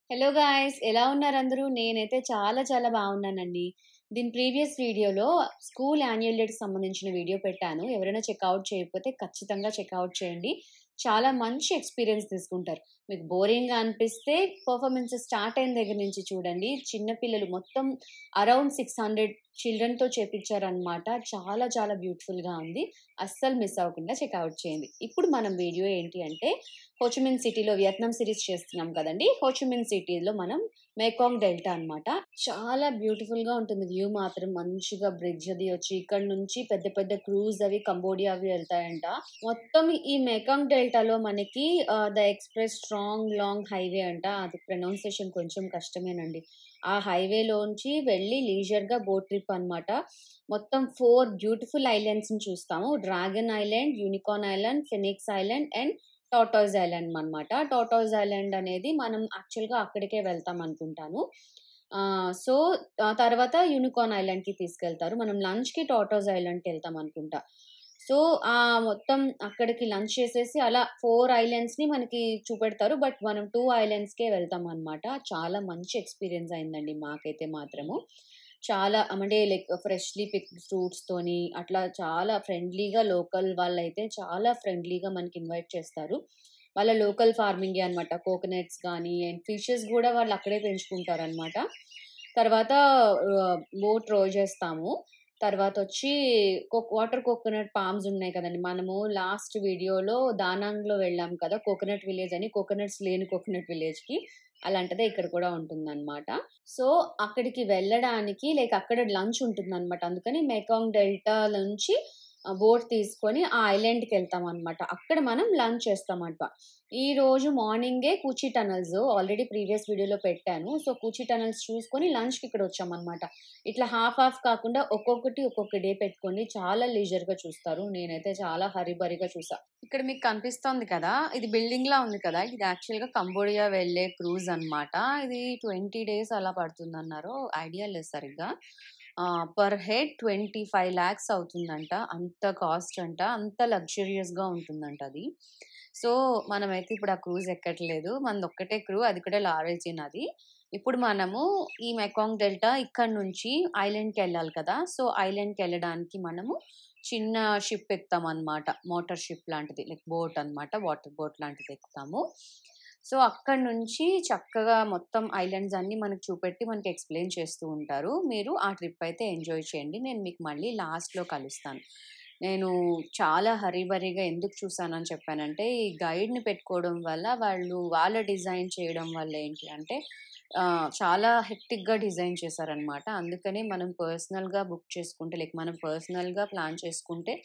Hello guys! ఎలా ఉన్నారందరూ? నేనైతే చాలా బాగున్నానండి. దీని ప్రీవియస్ వీడియోలో స్కూల్ యాన్యుయల్ డేకి సంబంధించిన వీడియో పెట్టాను. ఎవరైనా చెక్‌ఔట్ చేయకపోతే ఖచ్చితంగా చెక్‌ఔట్ చేయండి. చాలా మంచి ఎక్స్‌పీరియన్స్ తీసుకుంటారు. మీకు బోరింగ్‌గా అనిపిస్తే పెర్ఫార్మన్సెస్ స్టార్ట్ అయిన దగ్గర నుంచి చూడండి. చిన్న పిల్లలు మొత్తం అరౌండ్ 600 చిల్డ్రన్‌తో చేపిచ్చారనమాట. చాలా బ్యూటిఫుల్‌గా ఉంది. అస్సలు మిస్ అవ్వకుండా చెక్‌ఔట్ చేయండి. ఇప్పుడు మనం వీడియో ఏంటి అంటే హోచిమిన్ సిటీలో వియత్నాం సిరీస్ చేస్తున్నాం కదండీ! హోచిమిన్ సిటీలో మనం మేకాంగ్ డెల్టా అన్నమాట. చాలా బ్యూటిఫుల్‌గా ఉంటుంది వ్యూ మాత్రం. మంచిగా బ్రిడ్జ్ అది వచ్చి ఇక్కడ నుంచి పెద్ద క్రూజ్ అవి కంబోడియా అవి వెళ్తాయంట. మొత్తం ఈ మేకాంగ్ డెల్టాలో మనకి the express strong long highway అంట. అది ప్రొనౌన్సియేషన్ కొంచెం కష్టమేనండి. ఆ హైవేలోంచి వెళ్ళి లీజర్‌గా బోట్ ట్రిప్ అన్నమాట. మొత్తం 4 బ్యూటిఫుల్ ఐలాండ్స్‌ని చూస్తాము. Dragon island, unicorn island, Phoenix island and tortoise island అనమాట. టార్టాయిస్ ఐలాండ్ అనేది మనం యాక్చువల్‌గా అక్కడికే వెళ్తాం అనుకుంటాను. సో, తర్వాత యూనికార్న్ ఐలాండ్‌కి తీసుకెళ్తారు. మనం లంచ్‌కి టార్టాయిస్ ఐలాండ్‌కెళ్తాం అనుకుంటా. సో, మొత్తం అక్కడికి లంచ్ చేసేసి అలా 4 ఐలాండ్స్‌ని మనకి చూపెడతారు. బట్ మనం 2 ఐలాండ్స్‌కే వెళ్తామనమాట. చాలా మంచి ఎక్స్‌పీరియన్స్ అయిందండి మాకైతే మాత్రము. చాలా అంటే లైక్ ఫ్రెష్‌లీ పిక్డ్ ఫ్రూట్స్‌తోని అట్లా చాలా ఫ్రెండ్లీగా లోకల్ వాళ్ళైతే చాలా ఫ్రెండ్లీగా మనకి ఇన్వైట్ చేస్తారు. వాళ్ళ లోకల్ ఫార్మింగే అనమాట. కోకోనట్స్ గానీ అండ్ ఫిషెస్ గూడా వాళ్ళు అక్కడే పెంచుకుంటారనమాట. తర్వాత బోట్ రో చేస్తాము. తర్వాతొచ్చి వాటర్ కోకోనట్ పామ్స్ ఉన్నాయి కదండీ! మనము లాస్ట్ వీడియోలో దానాంగ్‌లో వెళ్ళాం కదా! కోకోనట్ విలేజ్ అని. కోకోనట్స్ లేని కోకోనట్ విలేజ్‌కి. అలాంటిదే ఇక్కడ కూడా ఉంటుందన్నమాట. సో, అక్కడికి వెళ్ళడానికి లైక్ అక్కడ లంచ్ ఉంటుందన్నమాట. అందుకని మెకాంగ్ డెల్టా నుంచి బోట్ తీసుకొని ఆ ఐలాండ్‌కెళ్తామన్నమాట. అక్కడ మనం లంచ్ చేస్తామంట. ఈరోజు మార్నింగే కూచి టనల్స్ ఆల్రెడీ ప్రీవియస్ వీడియోలో పెట్టాను. సో, కూచి టనల్స్ చూసుకొని లంచ్‌కి ఇక్కడొచ్చామన్నమాట. ఇట్లా హాఫ్ కాకుండా ఒక్కొక్క డే పెట్టుకోండి. చాలా లీజర్‌గా చూస్తారు. నేనైతే చాలా హరీబరీగా చూసా. ఇక్కడ మీకు కనిపిస్తోంది కదా! ఇది బిల్డింగ్‌లా ఉంది కదా! ఇది యాక్చువల్‌గా కంబోడియా వెళ్ళే క్రూజ్ అన్నమాట. ఇది 20 డేస్ అలా పడుతుందన్నారు. ఐడియా లేదు సరిగ్గా. పర్ హెడ్ 25 లాక్స్ అవుతుందంట. అంత కాస్ట్ అంట. అంత లగ్జూరియస్‌గా ఉంటుందంట అది. సో, మనమైతే ఇప్పుడు ఆ క్రూజ్ ఎక్కట్లేదు. మనదొక్కటే క్రూ. అది కూడా లారెజిన్ అది. ఇప్పుడు మనము ఈ మెకాంగ్ డెల్టా ఇక్కడి నుంచి ఐలాండ్‌కెళ్ళాలి కదా! సో, ఐలాండ్‌కెళ్ళడానికి మనము చిన్న షిప్ ఎక్కుతామనమాట. మోటార్ షిప్ లాంటిది. లైక్ బోట్ అనమాట. వాటర్ బోట్ లాంటిది ఎక్కుతాము. సో, అక్కడి నుంచి చక్కగా మొత్తం ఐలాండ్స్ అన్నీ మనకు చూపెట్టి మనకి ఎక్స్‌ప్లెయిన్ చేస్తూ ఉంటారు. మీరు ఆ ట్రిప్ అయితే ఎంజాయ్ చేయండి. నేను మీకు మళ్ళీ లాస్ట్‌లో కలుస్తాను. నేను చాలా హరీబరీగా ఎందుకు చూసానని చెప్పానంటే, ఈ గైడ్‌ని పెట్టుకోవడం వల్ల వాళ్ళ డిజైన్ చేయడం వల్ల ఏంటి అంటే చాలా హెక్టిక్‌గా డిజైన్ చేశారనమాట. అందుకనే మనం పర్సనల్‌గా బుక్ చేసుకుంటే లైక్ మనం పర్సనల్‌గా ప్లాన్ చేసుకుంటే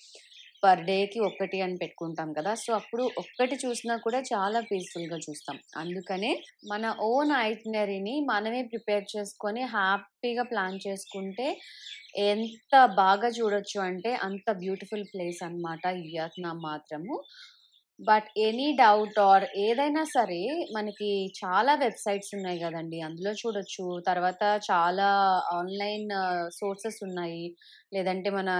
పర్ డేకి ఒక్కటి అని పెట్టుకుంటాం కదా! సో, అప్పుడు ఒక్కటి చూసినా కూడా చాలా పీస్‌ఫుల్‌గా చూస్తాం. అందుకనే మన ఓన్ ఐటినరీని మనమే ప్రిపేర్ చేసుకొని హ్యాపీగా ప్లాన్ చేసుకుంటే ఎంత బాగా చూడొచ్చు అంటే అంత బ్యూటిఫుల్ ప్లేస్ అన్నమాట ఈ వియత్నాం మాత్రము. బట్ ఎనీ డౌట్ ఆర్ ఏదైనా సరే మనకి చాలా వెబ్‌సైట్స్ ఉన్నాయి గదండీ! అందులో చూడొచ్చు. తర్వాత చాలా ఆన్‌లైన్ సోర్సెస్ ఉన్నాయి. లేదంటే మన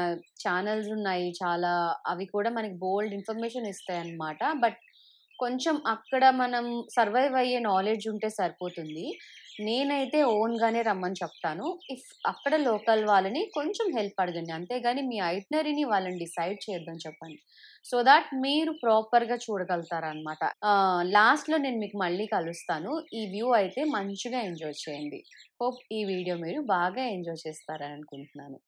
ఛానెల్స్ ఉన్నాయి చాలా. అవి కూడా మనకి బోలెడు ఇన్ఫర్మేషన్ ఇస్తాయన్నమాట. బట్ కొంచెం అక్కడ మనం సర్వైవ్ అయ్యే నాలెడ్జ్ ఉంటే సరిపోతుంది. నేనైతే ఓన్‌గానే రమ్మని చెప్తాను. అక్కడ లోకల్ వాళ్ళని కొంచెం హెల్ప్ అడగండి. అంతేగాని మీ ఐటినరీని వాళ్ళని డిసైడ్ చేయొద్దని చెప్పండి. సో థాట్ మీరు ప్రాపర్‌గా చూడగలుగుతారనమాట. లాస్ట్‌లో నేను మీకు మళ్ళీ కలుస్తాను. ఈ వ్యూ అయితే మంచిగా ఎంజాయ్ చేయండి. హోప్ ఈ వీడియో మీరు బాగా ఎంజాయ్ చేస్తారని అనుకుంటున్నాను.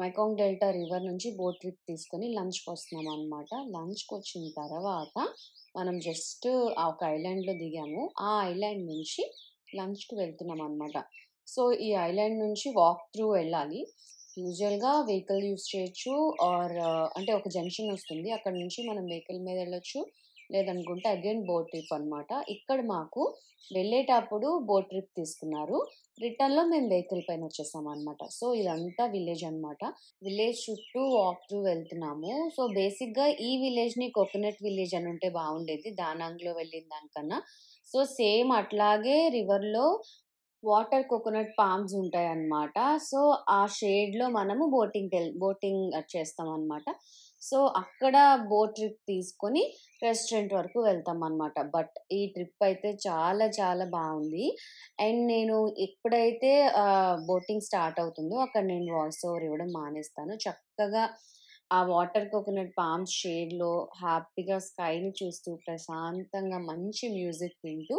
వైకాంగ్ డెల్టా రివర్ నుంచి బోట్ ట్రిప్ తీసుకొని లంచ్కి వస్తున్నాం అనమాట. లంచ్కి వచ్చిన తర్వాత మనం జస్ట్ ఒక ఐలాండ్లో దిగాము. ఆ ఐలాండ్ నుంచి లంచ్కి వెళ్తున్నాం అనమాట. సో ఈ ఐలాండ్ నుంచి వాక్ త్రూ వెళ్ళాలి. యూజువల్గా వెహికల్ యూస్ చేయొచ్చు ఆర్ అంటే ఒక జంక్షన్ వస్తుంది, అక్కడ నుంచి మనం వెహికల్ మీద వెళ్ళొచ్చు, లేదనుకుంటే అగైన్ బోట్ ట్రిప్ అనమాట. ఇక్కడ మాకు వెళ్ళేటప్పుడు బోట్ ట్రిప్ తీసుకున్నారు, రిటర్న్లో మేము వెహికల్ పైన వచ్చేసాం అనమాట. సో ఇదంతా విలేజ్ అనమాట. విలేజ్ చుట్టూ వాక్ త్రూ వెళ్తున్నాము. సో బేసిక్గా ఈ విలేజ్ని కోకోనట్ విలేజ్ అని ఉంటే బాగుండేది, దానాంగ్లో వెళ్ళిన దానికన్నా. సో సేమ్ అట్లాగే రివర్లో వాటర్ కోకోనట్ పామ్స్ ఉంటాయి అన్నమాట. సో ఆ షేడ్లో మనము బోటింగ్ చేస్తాం అనమాట. సో అక్కడ బోట్ ట్రిప్ తీసుకొని రెస్టారెంట్ వరకు వెళ్తాం అనమాట. బట్ ఈ ట్రిప్ అయితే చాలా చాలా బాగుంది. అండ్ నేను ఎప్పుడైతే బోటింగ్ స్టార్ట్ అవుతుందో అక్కడ నేను వాయిస్ ఓవర్ ఇవ్వడం మానేస్తాను. చక్కగా ఆ వాటర్ కోకోనట్ పామ్స్ షేడ్లో హ్యాపీగా స్కైని చూస్తూ ప్రశాంతంగా మంచి మ్యూజిక్ వింటూ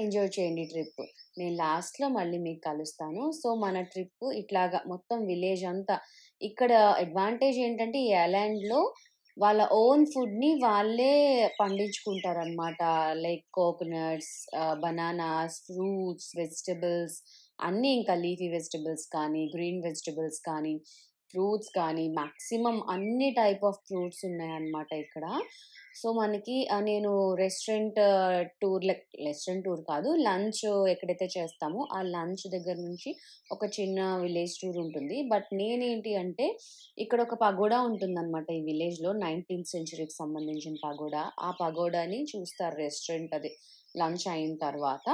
ఎంజాయ్ చేయండి ట్రిప్. నేను లాస్ట్లో మళ్ళీ మీకు కలుస్తాను. సో మన ట్రిప్ ఇట్లాగా మొత్తం విలేజ్ అంతా. ఇక్కడ అడ్వాంటేజ్ ఏంటంటే ఈ ఐలాండ్లో వాళ్ళ ఓన్ ఫుడ్ని వాళ్ళే పండించుకుంటారనమాట. Like coconuts, bananas, fruits, vegetables అన్నీ, ఇంకా లీఫీ వెజిటబుల్స్ కానీ గ్రీన్ వెజిటబుల్స్ కానీ ఫ్రూట్స్ కానీ మాక్సిమం అన్ని టైప్ ఆఫ్ ఫ్రూట్స్ ఉన్నాయన్నమాట ఇక్కడ. సో, మనకి నేను రెస్టారెంట్ టూర్ కాదు. లంచ్ ఎక్కడైతే చేస్తామో ఆ లంచ్ దగ్గర నుంచి ఒక చిన్న విలేజ్ టూర్ ఉంటుంది. బట్ నేనేంటి అంటే ఇక్కడ ఒక పగోడా ఉంటుందన్నమాట ఈ విలేజ్‌లో 19థ్ సెంచరీకి సంబంధించిన పగోడా. ఆ పగోడాని చూస్తారు రెస్టారెంట్ అది లంచ్ అయిన తర్వాత.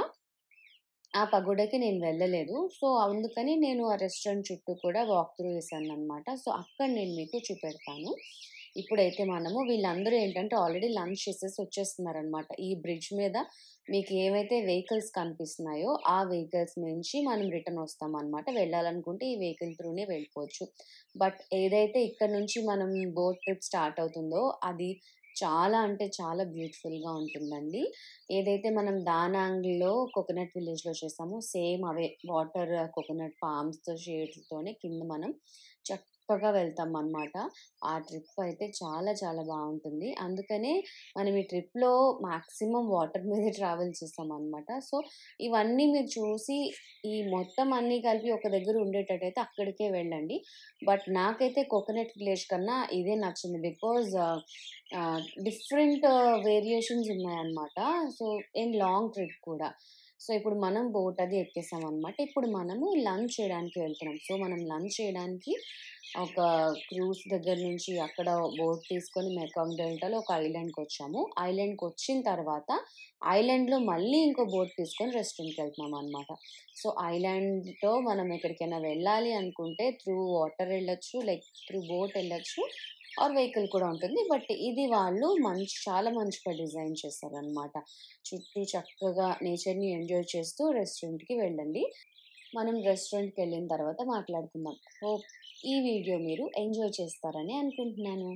ఆ పగోడాకి నేను వెళ్ళలేదు. సో, అందుకని నేను ఆ రెస్టారెంట్ చుట్టూ కూడా వాక్ త్రూ చేశాననమాట. సో, అక్కడ నేను మీకు చూపెడతాను. ఇప్పుడైతే మనము వీళ్ళందరూ ఏంటంటే ఆల్రెడీ లంచ్ చేసేసి వచ్చేస్తున్నారనమాట. ఈ బ్రిడ్జ్ మీద మీకు ఏవైతే వెహికల్స్ కనిపిస్తున్నాయో, ఆ వెహికల్స్ నుంచి మనం రిటర్న్ వస్తామనమాట. వెళ్ళాలనుకుంటే ఈ వెహికల్ త్రూనే వెళ్ళిపోవచ్చు. బట్ ఏదైతే ఇక్కడ నుంచి మనం బోట్ ట్రిప్ స్టార్ట్ అవుతుందో అది చాలా అంటే చాలా బ్యూటిఫుల్‌గా ఉంటుందండి. ఏదైతే మనం దానాంగ్‌లో కోకోనట్ విలేజ్‌లో చేసామో సేమ్ అవే వాటర్ కోకోనట్ పామ్స్‌తో షేడ్స్‌తోనే కింద మనం చక్కగా వెళ్తామనమాట. ఆ ట్రిప్ అయితే చాలా చాలా బావుంటుంది. అందుకనే మనం ఈ ట్రిప్‌లో మాక్సిమం వాటర్ మీదే ట్రావెల్ చేసామనమాట. సో, ఇవన్నీ మీరు చూసి ఈ మొత్తం అన్నీ కలిపి ఒక దగ్గర ఉండేటట్టయితే అక్కడికే వెళ్ళండి. బట్ నాకైతే కోకోనట్ విలేజ్ కన్నా ఇదే నచ్చింది. బికాజ్ డిఫరెంట్ వేరియేషన్స్ ఉన్నాయన్నమాట. సో, లాంగ్ ట్రిప్ కూడా. సో, ఇప్పుడు మనం బోట్ అది ఎక్కేసామనమాట. ఇప్పుడు మనము లంచ్ చేయడానికి వెళ్తున్నాం. సో, మనం లంచ్ చేయడానికి ఒక క్రూజ్ దగ్గర నుంచి అక్కడ బోట్ తీసుకొని మెకాంగ్ డెల్టాలో ఒక ఐలాండ్‌కొచ్చాము. ఐలాండ్‌కొచ్చిన తర్వాత ఐలాండ్‌లో మళ్ళీ ఇంకో బోట్ తీసుకొని రెస్టారెంట్‌కి వెళ్తున్నామనమాట. సో, ఐలాండ్‌తో మనం ఎక్కడికైనా వెళ్ళాలి అనుకుంటే త్రూ వాటర్ ఎళ్ళొచ్చు, లైక్ త్రూ బోట్ ఎళ్ళొచ్చు ఆర్ వెహికల్ కూడా ఉంటుంది. బట్ ఇది వాళ్ళు చాలా మంచిగా డిజైన్ చేశారనమాట. చుట్టూ చక్కగా నేచర్‌ని ఎంజాయ్ చేస్తూ రెస్టారెంట్‌కి వెళ్ళండి. మనం రెస్టారెంట్‌కెళ్ళిన తర్వాత మాట్లాడుకుందాం. హోప్ ఈ వీడియో మీరు ఎంజాయ్ చేస్తారని అనుకుంటున్నాను.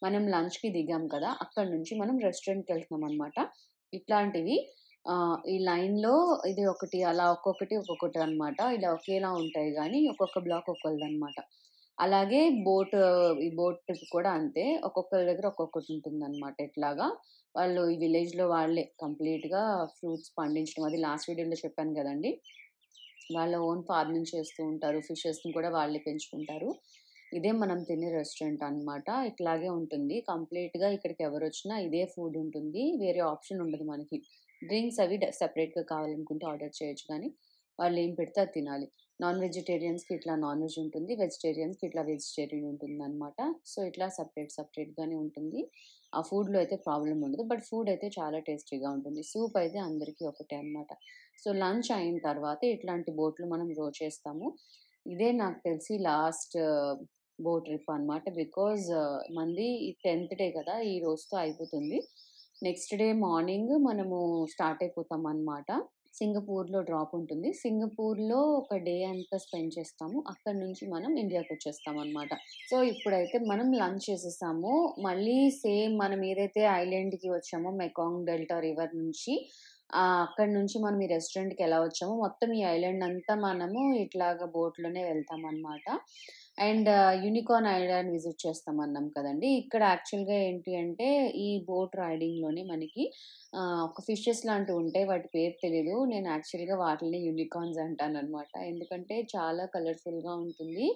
మనం లంచ్‌కి దిగాం కదా! అక్కడి నుంచి మనం రెస్టారెంట్‌కి వెళ్తున్నామనమాట. ఇట్లాంటివి ఈ లైన్‌లో ఇది ఒకటి అలా ఒక్కొక్కటి ఒక్కొక్కటి అనమాట. ఇలా ఒకేలా ఉంటాయి గానీ, ఒక్కొక్క బ్లాక్ ఒక్కొక్కళ్ళదనమాట. అలాగే ఈ బోట్ ట్రిప్ కూడా అంతే. ఒక్కొక్కళ్ళ దగ్గర ఒక్కొక్కటి ఉంటుందనమాట. ఇట్లాగా వాళ్ళు ఈ విలేజ్‌లో వాళ్ళే కంప్లీట్‌గా ఫ్రూట్స్ పండించడం అది లాస్ట్ వీడియోలో చెప్పాను గదండీ! వాళ్ళ ఓన్ ఫార్మింగ్ చేస్తూ ఉంటారు. ఫిషెస్‌ని కూడా వాళ్ళే పెంచుకుంటారు. ఇదే మనం తినే రెస్టారెంట్ అన్నమాట. ఇట్లాగే ఉంటుంది. కంప్లీట్‌గా ఇక్కడికి ఎవరొచ్చినా ఇదే ఫుడ్ ఉంటుంది. వేరే ఆప్షన్ ఉండదు మనకి. డ్రింక్స్ అవి సెపరేట్‌గా కావాలనుకుంటే ఆర్డర్ చేయొచ్చు కానీ, వాళ్ళేం పెడితే అది తినాలి. నాన్ వెజిటేరియన్స్‌కి ఇట్లా నాన్ వెజ్ ఉంటుంది. వెజిటేరియన్స్‌కి ఇట్లా వెజిటేరియన్ ఉంటుందన్నమాట. సో, ఇట్లా సెపరేట్‌గానే ఉంటుంది. ఆ ఫుడ్‌లో అయితే ప్రాబ్లమ్ ఉండదు. బట్ ఫుడ్ అయితే చాలా టేస్టీగా ఉంటుంది. సూప్ అయితే అందరికీ ఒకటే అన్నమాట. సో, లంచ్ అయిన తర్వాత ఇట్లాంటి బోట్‌లో మనం చేస్తాము. ఇదే నాకు తెలిసి లాస్ట్ బోట్ ట్రిప్ అనమాట. బికాజ్ మనది 10థ్ డే కదా! ఈ రోజుతో అయిపోతుంది. నెక్స్ట్ డే మార్నింగ్ మనము స్టార్ట్ అయిపోతామనమాట. సింగపూర్‌లో డ్రాప్ ఉంటుంది. సింగపూర్‌లో ఒక డే అంతా స్పెండ్ చేస్తాము. అక్కడి నుంచి మనం ఇండియాకొచ్చేస్తామనమాట. సో, ఇప్పుడైతే మనం లంచ్ చేసేసాము. మళ్ళీ సేమ్ మనం ఏదైతే ఐలాండ్‌కి వచ్చామో మెకాంగ్ డెల్టా రివర్ నుంచి అక్కడి నుంచి మనం ఈ రెస్టారెంట్‌కి ఎలా వచ్చామో మొత్తం ఈ ఐలాండ్ అంతా మనము ఇట్లాగా బోట్‌లోనే వెళ్తామనమాట. అండ్ యూనికార్న్ ఐలాండ్ విజిట్ చేస్తామన్నాం కదండీ! ఇక్కడ యాక్చువల్‌గా ఏంటి అంటే ఈ బోట్ రైడింగ్‌లోనే మనకి ఒక ఫిషెస్ లాంటివుంటాయి. వాటి పేరు తెలీదు. నేను యాక్చువల్‌గా వాటిల్ని యూనికార్న్స్ అంటాననమాట. ఎందుకంటే చాలా కలర్‌ఫుల్‌గా ఉంటుంది.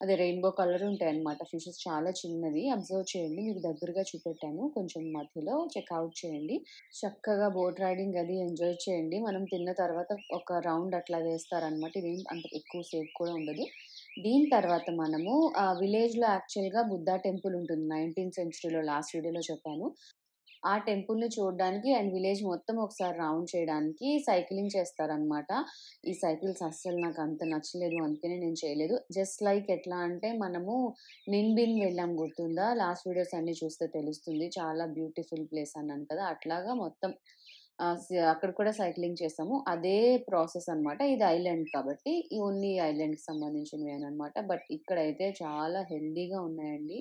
అది రెయిన్‌బో కలర్ ఉంటాయన్నమాట. ఫిషెస్ చాలా చిన్నది. అబ్జర్వ్ చేయండి. మీకు దగ్గరగా చూపెట్టాను. కొంచెం మధ్యలో చెక్‌ఔట్ చేయండి. చక్కగా బోట్ రైడింగ్ అది ఎంజాయ్ చేయండి. మనం తిన్న తర్వాత ఒక రౌండ్ అట్లా వేస్తారనమాట. ఇదేం అంత ఎక్కువ సేపు కూడా ఉండదు. దీని తర్వాత మనము విలేజ్‌లో యాక్చువల్‌గా బుద్ధ టెంపుల్ ఉంటుంది. 19థ్ సెంచరీలో లాస్ట్ వీడియోలో చెప్పాను. ఆ టెంపుల్‌ని చూడడానికి అండ్ విలేజ్ మొత్తం ఒకసారి రౌండ్ చేయడానికి సైక్లింగ్ చేస్తారనమాట. ఈ సైకిల్స్ అస్సలు నాకంత నచ్చలేదు. అందుకనే నేను చేయలేదు. జస్ట్ లైక్ ఎట్లా అంటే మనము నింబిన్ వెళ్ళాం గుర్తుందా? లాస్ట్ వీడియోస్ అన్నీ చూస్తే తెలుస్తుంది. చాలా బ్యూటిఫుల్ ప్లేస్ అన్నాను కదా! అట్లాగా మొత్తం అక్కడ కూడా సైక్లింగ్ చేసాము. అదే ప్రాసెస్ అనమాట. ఇది ఐలాండ్ కాబట్టి ఈ ఓన్లీ ఐలాండ్‌కి సంబంధించినవేననమాట. బట్ ఇక్కడైతే చాలా హెల్తీగా ఉన్నాయండి.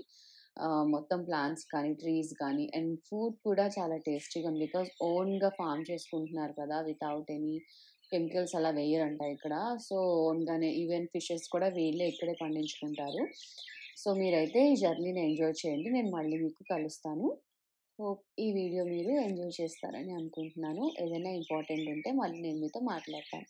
మొత్తం ప్లాంట్స్ కానీ, ట్రీస్ కానీ అండ్ ఫుడ్ కూడా చాలా టేస్టీగా ఉంది. బికాజ్ ఓన్‌గా ఫార్మ్ చేసుకుంటున్నారు కదా! వితౌట్ ఎనీ కెమికల్స్ అలా వేయరంట ఇక్కడ. సో, ఓన్‌గానే ఈవెన్ ఫిషెస్ కూడా వీళ్ళే ఇక్కడే పండించుకుంటారు. సో, మీరైతే ఈ జర్నీని ఎంజాయ్ చేయండి. నేను మళ్ళీ మీకు కలుస్తాను. హోప్ ఈ వీడియో మీరు ఎంజాయ్ చేస్తారని అనుకుంటున్నాను. ఏదైనా ఇంపార్టెంట్ ఉంటే మళ్ళీ నేను మీతో మాట్లాడతాను.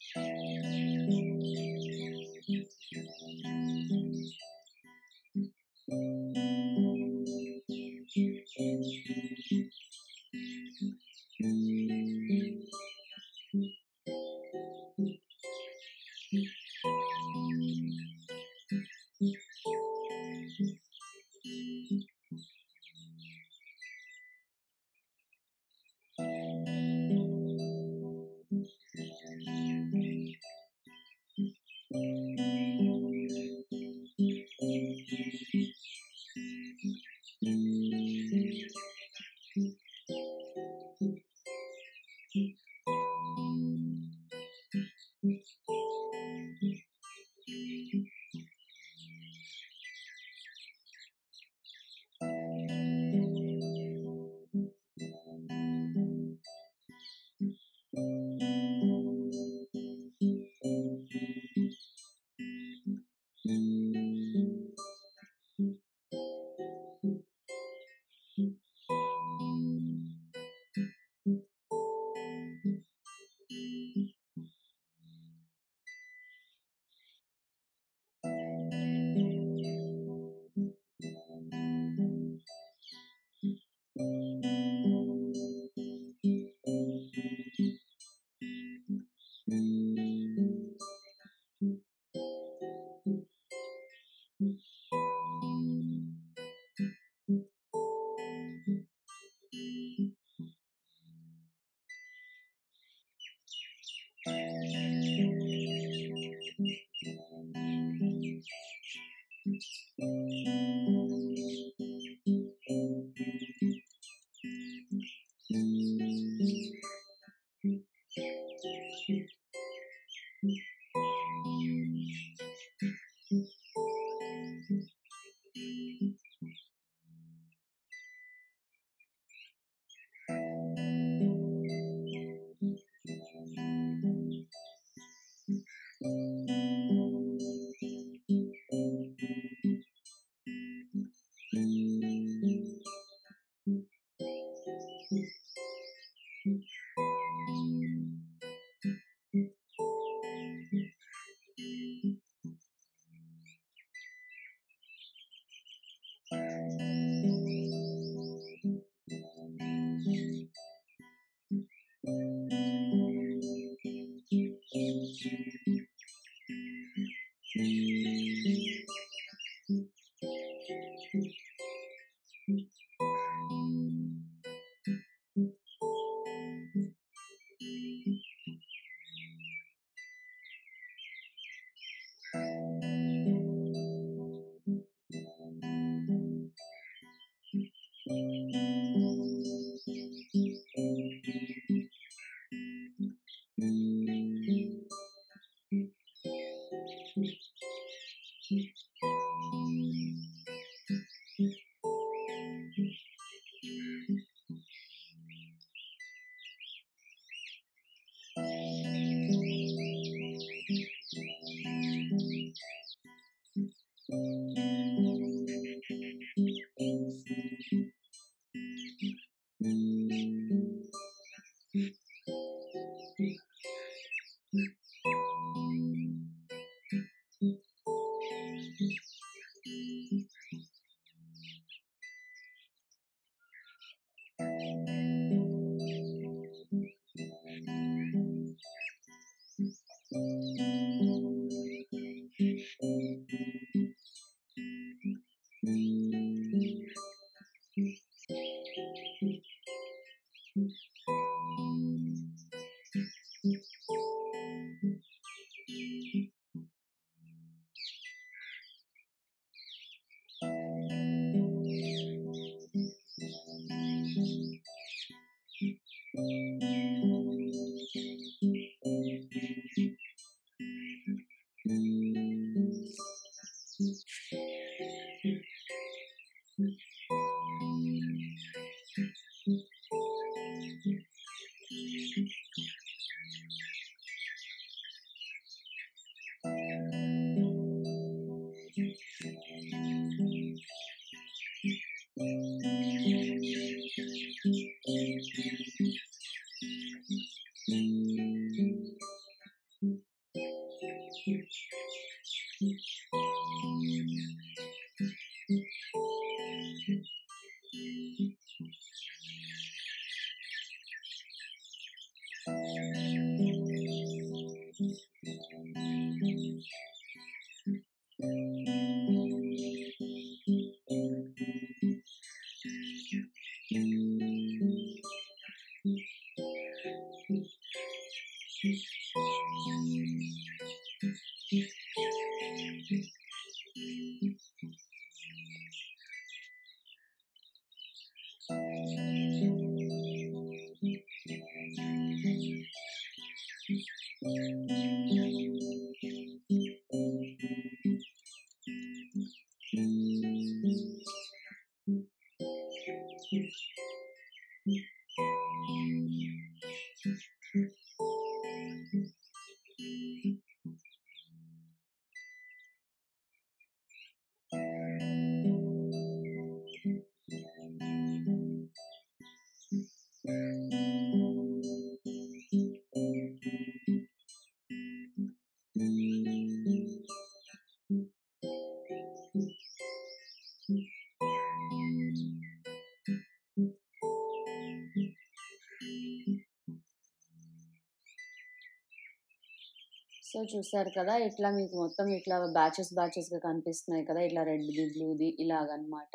చూసారు కదా! ఇట్లా మీకు మొత్తం ఇట్లా బ్యాచెస్‌గా కనిపిస్తున్నాయి కదా! ఇట్లా రెడ్‌ది, బ్లూది ఇలాగనమాట.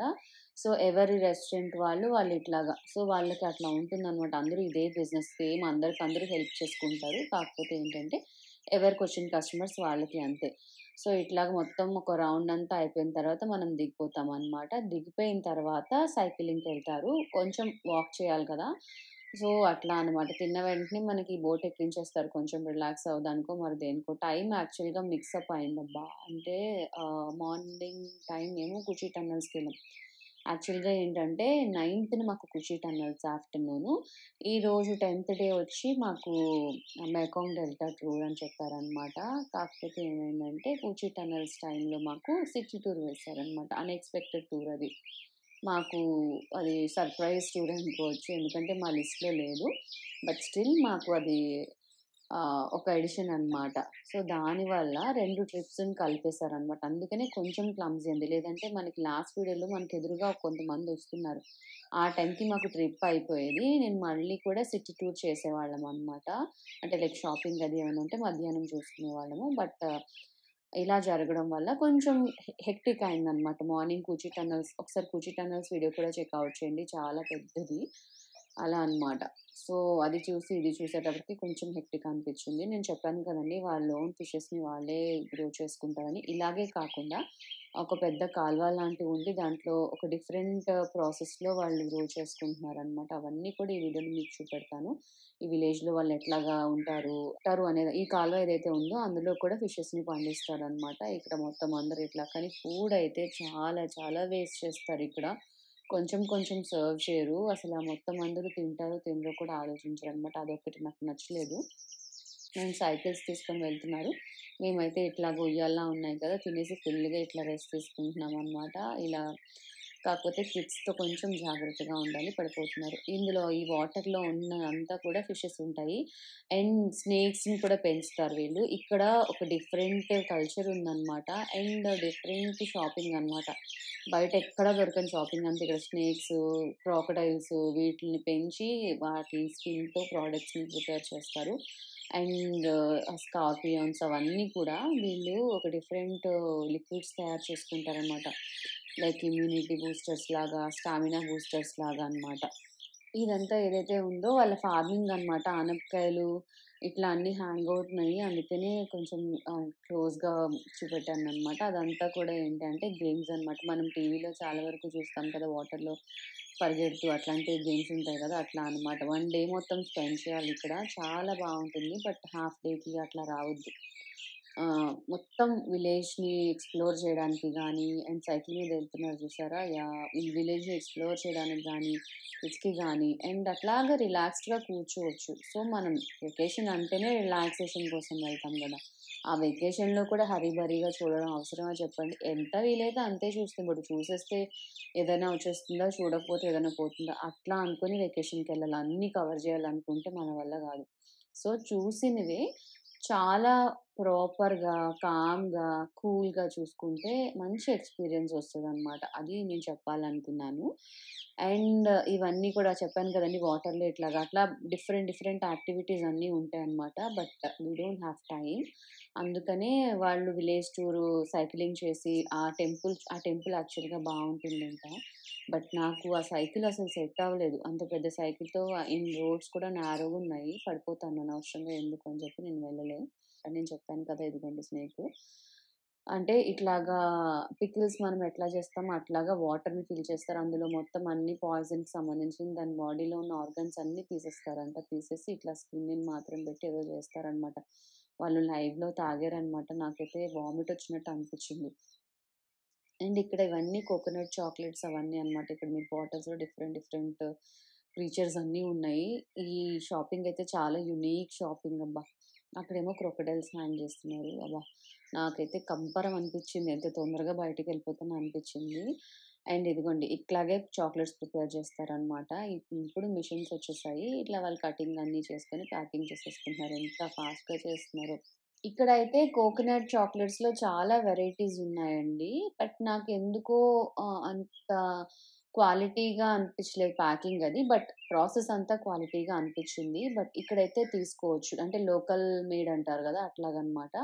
సో, ఎవరి రెస్టారెంట్ వాళ్ళు ఇట్లాగా. సో, వాళ్ళకి అట్లా ఉంటుందనమాట. అందరూ ఇదే బిజినెస్ సేమ్ అందరికందరూ హెల్ప్ చేసుకుంటారు. కాకపోతే ఏంటంటే, ఎవరికొచ్చిన కస్టమర్స్ వాళ్ళకి అంతే. సో, ఇట్లాగ మొత్తం ఒక రౌండ్ అంతా అయిపోయిన తర్వాత మనం దిగిపోతామనమాట. దిగిపోయిన తర్వాత సైక్లింగ్‌కెళ్తారు. కొంచెం వాక్ చేయాలి కదా! సో, అట్లా అనమాట. తిన్న వెంటనే మనకి బోట్ ఎక్కించేస్తారు. కొంచెం రిలాక్స్ అవ్వడానికో, మరి దేనికో. టైం యాక్చువల్‌గా మిక్సప్ అయిందబ్బా! అంటే మార్నింగ్ టైమ్ ఏమో కుషి టన్నెల్స్‌కెళ్ళాం. యాక్చువల్‌గా ఏంటంటే 9థ్ మాకు కుషి టన్నెల్స్ ఆఫ్టర్‌నూను. ఈరోజు 10థ్ డే వచ్చి మాకు మెకాంగ్ డెల్టా టూర్ అని చెప్పారనమాట. కాకపోతే ఏమైందంటే కుషి టన్నెల్స్ టైంలో మాకు సిటీ టూర్ వేశారనమాట. అన్‌ఎక్స్‌పెక్టెడ్ టూర్ అది. మాకు అది సర్ప్రైజ్ టూర్ అనుకోవచ్చు. ఎందుకంటే మా లిస్ట్‌లో లేదు. బట్ స్టిల్ మాకు అది ఒక ఎడిషన్ అన్నమాట. సో, దానివల్ల 2 ట్రిప్స్‌ని కలిపేశారన్నమాట. అందుకనే కొంచెం క్లమ్జీ అయింది. లేదంటే మనకి లాస్ట్ వీడియోలో మనకు ఎదురుగా కొంతమందొస్తున్నారు. ఆ టైంకి మాకు ట్రిప్ అయిపోయేది. నేను మళ్ళీ కూడా సిటీ టూర్ చేసేవాళ్ళం అన్నమాట. అంటే లైక్ షాపింగ్ అది ఏమైనా ఉంటే మధ్యాహ్నం చూసుకునేవాళ్ళము. బట్ ఇలా జరగడం వల్ల కొంచెం హెక్టిక్ అయిందన్నమాట. మార్నింగ్ కూచి టన్నెల్స్ ఒకసారి కూచి టన్నెల్స్ వీడియో కూడా చెక్‌ఔట్ చేయండి. చాలా పెద్దది. అలా అన్నమాట. సో, అది చూసి, ఇది చూసేటప్పటికి కొంచెం హెక్టిక్ అనిపిచ్చింది. నేను చెప్పాను కదండీ! వాళ్ళ ఓన్ ఫిషెస్‌ని వాళ్ళే గ్రో చేసుకుంటారని. ఇలాగే కాకుండా ఒక పెద్ద కాలువ లాంటివి ఉండి దాంట్లో ఒక డిఫరెంట్ ప్రాసెస్‌లో వాళ్ళు గ్రో చేసుకుంటున్నారనమాట. అవన్నీ కూడా ఈ వీడియోలో మీకు చూపెడతాను. ఈ విలేజ్‌లో వాళ్ళు ఎట్లాగా ఉంటారు అనేది ఈ కాలువ ఏదైతే ఉందో అందులో కూడా ఫిషెస్‌ని పండిస్తారనమాట. ఇక్కడ మొత్తం అందరూ ఇట్లా కానీ ఫుడ్ అయితే చాలా చాలా వేస్ట్ చేస్తారిక్కడ. కొంచెం కొంచెం సర్వ్ చేయరు. మొత్తం అందరూ తింటారో తినరో కూడా ఆలోచించరనమాట. అదొక్కటి నాకు నచ్చలేదు. అండ్ సైకిల్స్ తీసుకొని వెళ్తున్నారు. మేమైతే ఇట్లాగ ఉయ్యాలలా ఉన్నాయి కదా! తినేసి ఫుల్‌గా ఇట్లా రెస్ట్ తీసుకుంటున్నామనమాట. ఇలా కాకపోతే కిడ్స్‌తో కొంచెం జాగ్రత్తగా ఉండాలి. పడిపోతున్నారు. ఇందులో ఈ వాటర్‌లో ఉన్నదంతా కూడా ఫిషెస్ ఉంటాయి. అండ్ స్నేక్స్‌ని కూడా పెంచుతారు వీళ్ళు. ఇక్కడ ఒక డిఫరెంట్ కల్చర్ ఉందనమాట. అండ్ డిఫరెంట్ షాపింగ్ అనమాట. బయట ఎక్కడ దొరకని షాపింగ్ అంతా ఇక్కడ స్నేక్స్, క్రాకడైల్స్ వీటిల్ని పెంచి వాటి స్కిన్‌తో ప్రొడక్ట్స్‌ని ప్రిపేర్ చేస్తారు. అండ్ స్కార్పియన్స్ అవన్నీ కూడా వీళ్ళు ఒక డిఫరెంట్ లిక్విడ్స్ తయారు చేసుకుంటారనమాట. లైక్ ఇమ్యూనిటీ బూస్టర్స్ లాగా, స్టామినా బూస్టర్స్ లాగా అనమాట. ఇదంతా ఏదైతే ఉందో వాళ్ళ ఫార్మింగ్ అనమాట. ఆనపకాయలు ఇట్లా అన్నీ హ్యాంగ్ అవుతున్నాయి. అందుకనే కొంచెం క్లోజ్‌గా చూపెట్టాననమాట. అదంతా కూడా ఏంటంటే గేమ్స్ అనమాట. మనం టీవీలో చాలా వరకు చూస్తాం కదా! వాటర్‌లో పరిగెడుతూ అట్లాంటి గేమ్స్ ఉంటాయి కదా! అట్లా అనమాట. 1 డే మొత్తం స్పెండ్ చేయాలిక్కడ. చాలా బావుంటుంది. బట్ హాఫ్ డేకి అట్లా రావద్దు. మొత్తం విలేజ్‌ని ఎక్స్‌ప్లోర్ చేయడానికి గానీ, అండ్ సైకిల్ మీద వెళ్తున్నారు చూసారా? యాహ్! ఈ విలేజ్‌ని ఎక్స్‌ప్లోర్ చేయడానికి గానీ, కిడ్స్‌కి గానీ, అండ్ అట్లాగా రిలాక్స్డ్‌గా కూర్చోవచ్చు. సో, మనం వెకేషన్ అంటేనే రిలాక్సేషన్ కోసం వెళ్తాం గదా! ఆ వెకేషన్‌లో కూడా హరీబరీగా చూడడం అవసరమా చెప్పండి? ఎంత వీలైతే అంతే చూస్తాం. ఇప్పుడు చూసేస్తే ఏదైనా వచ్చేస్తుందా? చూడకపోతే ఏదైనా పోతుందా? అట్లా అనుకోని వెకేషన్‌కెళ్ళాలి. అన్నీ కవర్ చేయాలనుకుంటే మన వల్ల గాదు. సో, చూసినవే చాలా ప్రాపర్‌గా, కామ్‌గా, కూల్‌గా చూసుకుంటే మంచి ఎక్స్‌పీరియన్స్ వస్తదనమాట. అది నేను చెప్పాలనుకున్నాను. అండ్ ఇవన్నీ కూడా చెప్పాను కదండీ! వాటర్‌లో ఇట్లాగా అట్లా డిఫరెంట్ యాక్టివిటీస్ అన్నీ ఉంటాయన్నమాట. But we don't have time. అందుకనే వాళ్ళు విలేజ్ టూరు సైక్లింగ్ చేసి ఆ టెంపుల్ యాక్చువల్‌గా బావుంటుందంట. బట్ నాకు ఆ సైకిల్ అసలు సెట్ అవ్వలేదు. అంత పెద్ద సైకిల్‌తో ఇన్ రోడ్స్ కూడా నారోగున్నాయి. పడిపోతాను అనవసరంగా ఎందుకు అని చెప్పి నేను వెళ్ళలే. నేను చెప్పాను కదా! ఇదిగోండి స్నేకు. అంటే ఇట్లాగా పికిల్స్ మనం ఎట్లా చేస్తామో అట్లాగా వాటర్‌ని ఫిల్ చేస్తారు. అందులో మొత్తం అన్ని పాయిజన్‌కి సంబంధించిన దాని బాడీలో ఉన్న ఆర్గన్స్ అన్నీ తీసేస్తారంట. తీసేసి ఇట్లా స్కిన్‌ని మాత్రం పెట్టి ఏదో చేస్తారనమాట. వాళ్ళు లైవ్‌లో తాగారనమాట. నాకైతే వామిట్ వచ్చినట్టు అనిపిచ్చింది. అండ్ ఇక్కడ ఇవన్నీ కోకోనట్ చాక్లెట్స్ అవన్నీ అన్నమాట. ఇక్కడ మీకు బాటిల్స్‌లో డిఫరెంట్ ఫీచర్స్ అన్నీ ఉన్నాయి. ఈ షాపింగ్ అయితే చాలా యూనిక్ షాపింగ్ అబ్బా! అక్కడేమో క్రొకోడైల్స్ హ్యాంగ్ చేస్తున్నారు. అబ్బా! నాకైతే కంపరం అనిపిచ్చింది. ఎంత తొందరగా బయటికెళ్ళిపోతానో అనిపిచ్చింది. అండ్ ఇదిగోండి ఇట్లాగే చాక్లెట్స్ ప్రిపేర్ చేస్తారనమాట. ఇప్పుడు మిషన్స్ వచ్చేసాయి. ఇట్లా వాళ్ళు కటింగ్ అన్నీ చేసుకొని ప్యాకింగ్ చేసేసుకుంటున్నారు. ఎంత ఫాస్ట్‌గా చేస్తున్నారో. ఇక్కడైతే కోకోనట్ చాక్లెట్స్‌లో చాలా వెరైటీస్ ఉన్నాయండి. బట్ నాకెందుకో అంత క్వాలిటీగా అనిపించలేదు ప్యాకింగ్ అది. బట్ ప్రాసెస్ అంతా క్వాలిటీగా అనిపించింది. బట్ ఇక్కడైతే తీసుకోవచ్చు. అంటే లోకల్ మేడ్ అంటారు గదా! అట్లాగనమాట.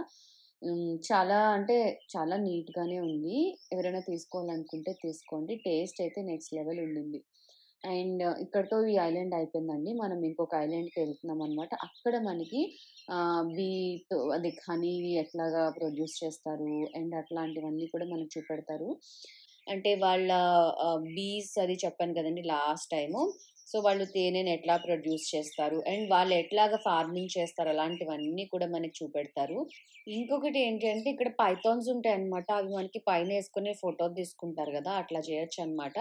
చాలా అంటే చాలా నీట్‌గానే ఉంది. ఎవరైనా తీసుకోవాలనుకుంటే తీసుకోండి. టేస్ట్ అయితే నెక్స్ట్ లెవెల్ ఉండింది. అండ్ ఇక్కడితో ఈ ఐలాండ్ అయిపోయిందండి. మనం ఇంకొక ఐలాండ్‌కెళ్తున్నామనమాట. అక్కడ మనకి బీతో అదే హనీ ఎట్లాగా ప్రొడ్యూస్ చేస్తారు అండ్ అట్లాంటివన్నీ కూడా మనకు చూపెడతారు. అంటే వాళ్ళ బీస్ అది చెప్పాను కదండీ లాస్ట్ టైము. సో, వాళ్ళు తేనెని ఎట్లా ప్రొడ్యూస్ చేస్తారు అండ్ వాళ్ళు ఎట్లాగా ఫార్మింగ్ చేస్తారు అలాంటివన్నీ కూడా మనకి చూపెడతారు. ఇంకొకటి ఏంటి అంటే ఇక్కడ పైథాన్స్ ఉంటాయన్నమాట. అవి మనకి పైనేసుకొని ఫోటో తీసుకుంటారు గదా! అట్లా చేయొచ్చనమాట.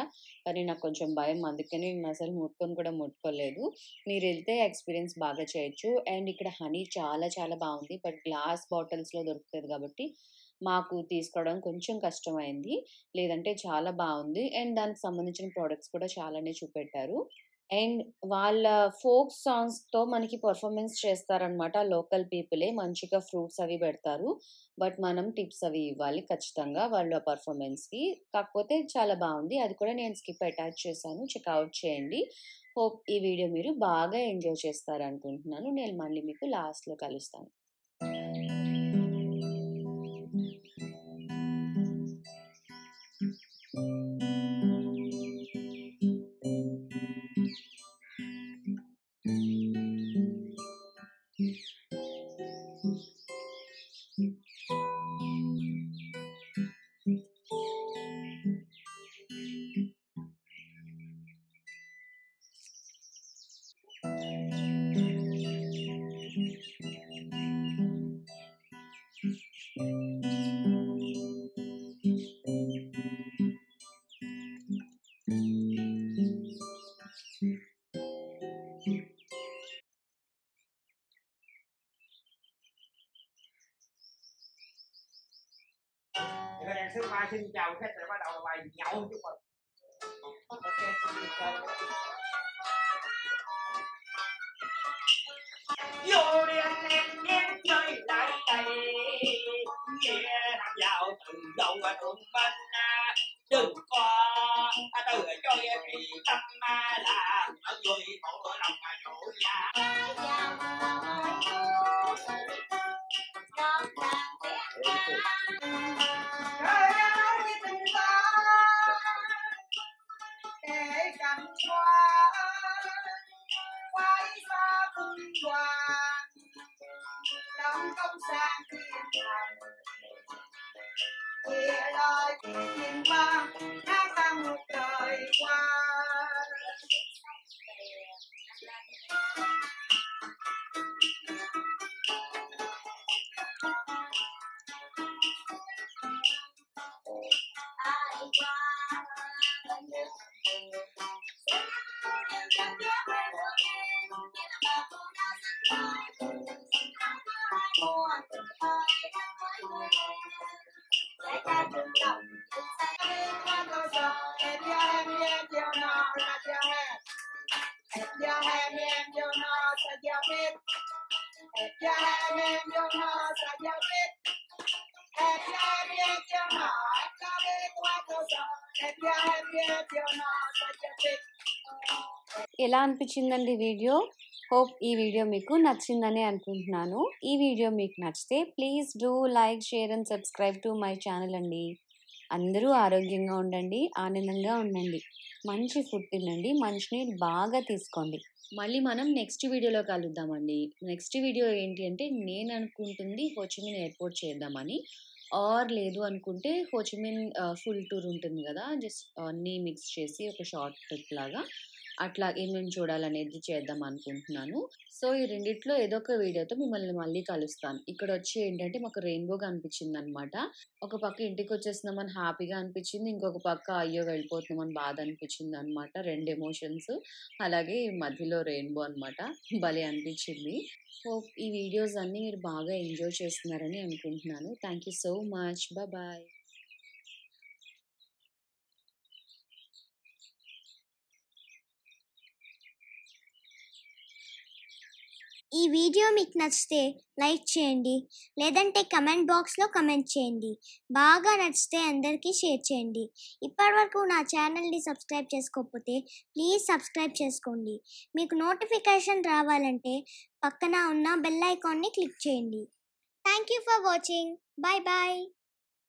కానీ నాకు కొంచెం భయం. అందుకని నేనసలు ముట్టుకొని కూడా ముట్టుకోలేదు. మీరెళ్తే ఎక్స్‌పీరియన్స్ బాగా చేయొచ్చు. అండ్ ఇక్కడ హనీ చాలా చాలా బావుంది. బట్ గ్లాస్ బాటిల్స్‌లో దొరుకుతది కాబట్టి మాకు తీసుకోవడం కొంచెం కష్టమైంది. లేదంటే చాలా బావుంది. అండ్ దానికి సంబంధించిన ప్రొడక్ట్స్ కూడా చాలానే చూపెట్టారు. అండ్ వాళ్ళ ఫోక్ సాంగ్స్‌తో మనకి పెర్ఫార్మన్స్ చేస్తారనమాట. లోకల్ పీపులే మంచిగా ఫ్రూట్స్ అవి పెడతారు. బట్ మనం టిప్స్ అవి ఇవ్వాలి ఖచ్చితంగా వాళ్ళ పెర్ఫార్మన్స్‌కి. కాకపోతే చాలా బావుంది. అది కూడా నేను స్కిప్ అటాచ్ చేశాను. చెక్‌ఔట్ చేయండి. హోప్ ఈ వీడియో మీరు బాగా ఎంజాయ్ చేస్తారనుకుంటున్నాను. నేను మళ్ళీ మీకు లాస్ట్‌లో కలుస్తాను. Các bạn xin mai xin chào khách sẽ bắt đầu là bài nhậu chúc mừng. Ok, xin chào. Vô đi anh em chơi lại đây. Nghe tham vào từ đầu cùng bên đừng có từ chơi thì tâm là ở người khổ lòng mà chỗ già. Để cảnh qua quay xa cung hoàng đóng công sang thiên hoàng chia lời thiên vang hát vang một đời qua. ఎలా అనిపించిందండి video? Hope ఈ video మీకు నచ్చిందనే అనుకుంటున్నాను. ఈ video మీకు నచ్చితే please do like, share and subscribe to my channel అండి. అందరూ ఆరోగ్యంగా ఉండండి, ఆనందంగా ఉండండి. మంచి ఫుడ్ తినండి, మంచినీళ్ళు బాగా తీసుకోండి. మళ్ళీ మనం నెక్స్ట్ వీడియోలో కలుద్దామండి. నెక్స్ట్ వీడియో ఏంటి అంటే నేను అనుకుంటుంది హోచిమిన్ ఎయిర్‌పోర్ట్ చేద్దామని. ఆర్ లేదు అనుకుంటే హోచిమిన్ ఫుల్ టూర్ ఉంటుంది గదా! జస్ట్ అన్నీ మిక్స్ చేసి ఒక షార్ట్ ట్రిప్ లాగా అట్లా ఏమేమి చూడాలనేది చేద్దాం అనుకుంటున్నాను. సో, ఈ రెండిట్లో ఏదో ఒక వీడియోతో మిమ్మల్ని మళ్ళీ కలుస్తాను. ఇక్కడొచ్చి ఏంటంటే మాకు రెయిన్‌బోగా అనిపించిందనమాట. ఒక పక్క ఇంటికొచ్చేస్తున్నామని హ్యాపీగా అనిపించింది. ఇంకొక పక్క అయ్యో! వెళ్ళిపోతున్నామని బాధ అనిపించిందనమాట. 2 ఎమోషన్స్. అలాగే మధ్యలో రెయిన్‌బో అనమాట. భలే అనిపించింది. హోప్ ఈ వీడియోస్ అన్నీ మీరు బాగా ఎంజాయ్ చేస్తున్నారని అనుకుంటున్నాను. Thank you so much. Bye. ఈ వీడియో మీకు నచ్చితే లైక్ చేయండి, లేదంటే కమెంట్ బాక్స్లో కమెంట్ చేయండి. బాగా నచ్చితే అందరికీ షేర్ చేయండి. ఇప్పటివరకు నా ఛానల్ని సబ్స్క్రైబ్ చేసుకోకపోతే ప్లీజ్ సబ్స్క్రైబ్ చేసుకోండి. మీకు నోటిఫికేషన్ రావాలంటే పక్కన ఉన్న బెల్ ఐకాన్ని క్లిక్ చేయండి. Thank you for watching. Bye bye.